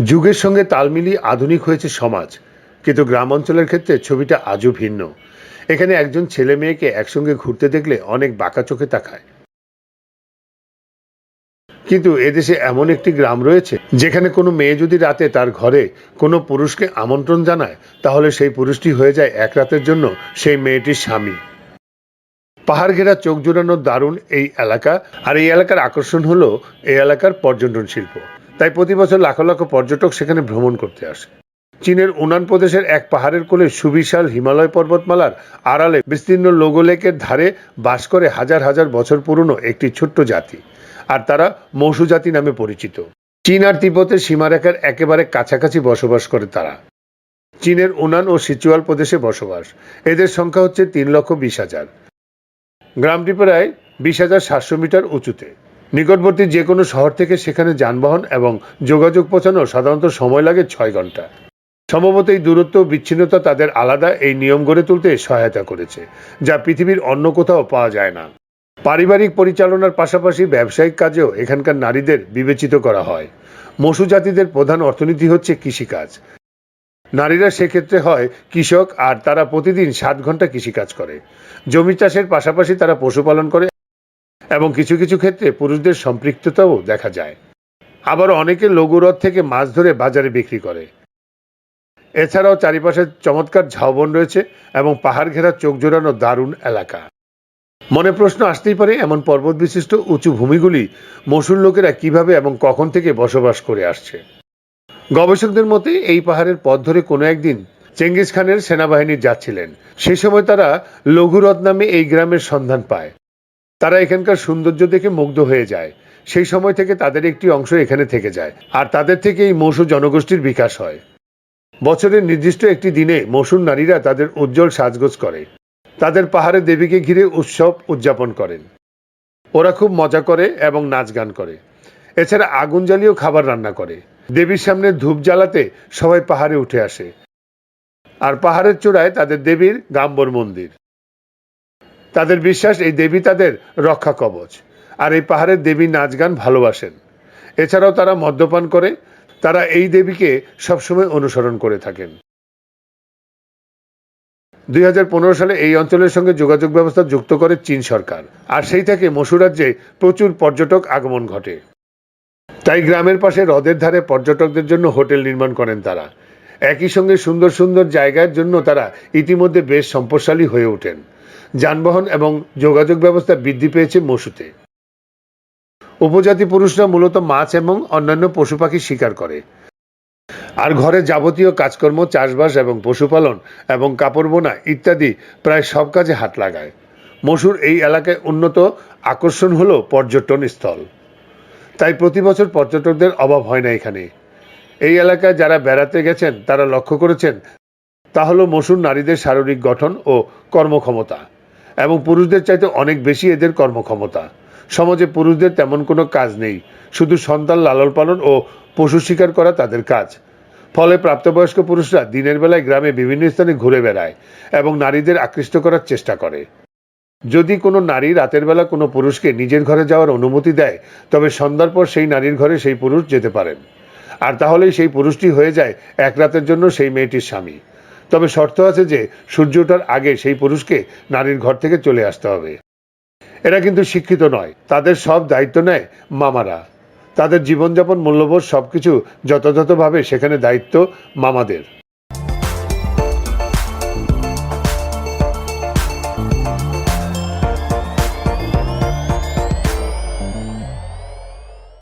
যুগের সঙ্গে তাল মিলিয়ে আধুনিক হয়েছে সমাজ, কিন্তু গ্রাম অঞ্চলের ক্ষেত্রে ছবিটা আজও ভিন্ন। এখানে একজন ছেলে মেয়েকে একসঙ্গে ঘুরতে দেখলে অনেক বাঁকা চোখে তাকায়, কিন্তু এদেশে এমন একটি গ্রাম রয়েছে যেখানে কোনো মেয়ে যদি রাতে তার ঘরে কোনো পুরুষকে আমন্ত্রণ জানায়, তাহলে সেই পুরুষটি হয়ে যায় এক রাতের জন্য সেই মেয়েটির স্বামী। পাহাড় ঘেরা চোখ জুড়ানো দারুণ এই এলাকা, আর এই এলাকার আকর্ষণ হলো এই এলাকার পর্যটন শিল্প। তাই প্রতি বছর লাখ লাখ পর্যটক সেখানে ভ্রমণ করতে আসে। চীনের উনান প্রদেশের এক পাহাড়ের কোলে সুবিশাল হিমালয় পর্বতমালার আড়ালে বিস্তীর্ণ লোগো লেকের ধারে বাস করে হাজার হাজার বছর পুরনো একটি ছোট্ট জাতি, আর তারা মৌসু জাতি নামে পরিচিত। চীন আর তিব্বতের সীমারেখার একেবারে কাছাকাছি বসবাস করে তারা। চীনের উনান ও সিচুয়াল প্রদেশে বসবাস। এদের সংখ্যা হচ্ছে 3,20,000। গ্রামটি প্রায় 20,700 মিটার উঁচুতে। নিকটবর্তী যে কোনো শহর থেকে সেখানে যানবাহন এবং যোগাযোগ পৌঁছানো সাধারণত সময় লাগে 6 ঘন্টা। সম্ভবত এই দূরত্ব ও বিচ্ছিন্নতা তাদের আলাদা এই নিয়ম গড়ে তুলতে সহায়তা করেছে, যা পৃথিবীর অন্য কোথাও পাওয়া যায় না। পারিবারিক পরিচালনার পাশাপাশি ব্যবসায়িক কাজেও এখানকার নারীদের বিবেচিত করা হয়। মৌসু জাতিদের প্রধান অর্থনীতি হচ্ছে কৃষিকাজ। নারীরা সেক্ষেত্রে হয় কৃষক, আর তারা প্রতিদিন 7 ঘন্টা কৃষিকাজ করে। জমি চাষের পাশাপাশি তারা পশুপালন করে এবং কিছু কিছু ক্ষেত্রে পুরুষদের সম্পৃক্ততাও দেখা যায়। আবার অনেকে লঘুরথ থেকে মাছ ধরে বাজারে বিক্রি করে। এছাড়াও চারিপাশে চমৎকার ঝাউবন রয়েছে এবং পাহাড় ঘেরা চোখ জোড়ানো দারুণ এলাকা। মনে প্রশ্ন আসতেই পারে, এমন পর্বত বিশিষ্ট উঁচু ভূমিগুলি মৌসুর লোকেরা কিভাবে এবং কখন থেকে বসবাস করে আসছে। গবেষকদের মতে এই পাহাড়ের পথ ধরে কোনো একদিন চেঙ্গিস খানের সেনাবাহিনী যাচ্ছিলেন। সেই সময় তারা লঘুরথ নামে এই গ্রামের সন্ধান পায়। তারা এখানকার সৌন্দর্য দেখে মুগ্ধ হয়ে যায়। সেই সময় থেকে তাদের একটি অংশ এখানে থেকে যায়, আর তাদের থেকে এই মৌসু জনগোষ্ঠীর বিকাশ হয়। বছরের নির্দিষ্ট একটি দিনে মৌসুর নারীরা তাদের উজ্জ্বল সাজগোজ করে, তাদের পাহাড়ের দেবীকে ঘিরে উৎসব উদযাপন করেন। ওরা খুব মজা করে এবং নাচ গান করে। এছাড়া আগুন জ্বালিয়েও খাবার রান্না করে। দেবীর সামনে ধূপ জ্বালাতে সবাই পাহাড়ে উঠে আসে, আর পাহাড়ের চূড়ায় তাদের দেবীর গাম্বর মন্দির। তাদের বিশ্বাস এই দেবী তাদের রক্ষা কবচ, আর এই পাহাড়ের দেবী নাচ গান ভালোবাসেন। এছাড়াও তারা মদ্যপান করে। তারা এই দেবীকে সবসময় অনুসরণ করে থাকেন। 2015 সালে এই অঞ্চলের সঙ্গে যোগাযোগ ব্যবস্থা যুক্ত করে চীন সরকার, আর সেই থেকে মৌসু রাজ্যে প্রচুর পর্যটক আগমন ঘটে। তাই গ্রামের পাশে হ্রদের ধারে পর্যটকদের জন্য হোটেল নির্মাণ করেন তারা। একই সঙ্গে সুন্দর সুন্দর জায়গার জন্য তারা ইতিমধ্যে বেশ সম্পদশালী হয়ে ওঠেন। যানবাহন এবং যোগাযোগ ব্যবস্থা বৃদ্ধি পেয়েছে মৌসুতে। উপজাতি পুরুষরা মূলত মাছ এবং অন্যান্য পশু পাখি শিকার করে, আর ঘরে যাবতীয় কাজকর্ম, চাষবাস এবং পশুপালন এবং কাপড় বোনা ইত্যাদি প্রায় সব কাজে হাত লাগায়। মৌসুর এই এলাকায় উন্নত আকর্ষণ হলো পর্যটন স্থল। তাই প্রতি বছর পর্যটকদের অভাব হয় না এখানে। এই এলাকায় যারা বেড়াতে গেছেন তারা লক্ষ্য করেছেন তা হলো মৌসুর নারীদের শারীরিক গঠন ও কর্মক্ষমতা, এবং পুরুষদের চাইতে অনেক বেশি এদের কর্মক্ষমতা। সমাজে পুরুষদের তেমন কোনো কাজ নেই, শুধু সন্তান লালন পালন ও পশু শিকার করা তাদের কাজ। ফলে প্রাপ্তবয়স্ক পুরুষরা দিনের বেলায় গ্রামে বিভিন্ন স্থানে ঘুরে বেড়ায় এবং নারীদের আকৃষ্ট করার চেষ্টা করে। যদি কোনো নারী রাতের বেলা কোনো পুরুষকে নিজের ঘরে যাওয়ার অনুমতি দেয়, তবে সন্ধ্যার পর সেই নারীর ঘরে সেই পুরুষ যেতে পারেন, আর তাহলেই সেই পুরুষটি হয়ে যায় এক রাতের জন্য সেই মেয়েটির স্বামী। তবে শর্ত আছে যে সূর্য ওঠার আগে সেই পুরুষকে নারীর ঘর থেকে চলে আসতে হবে। এরা কিন্তু শিক্ষিত নয়, তাদের সব দায়িত্ব নেয় মামারা। তাদের জীবনযাপন, মূল্যবোধ সবকিছু যথাযথভাবে সেখানে দায়িত্ব মামাদের।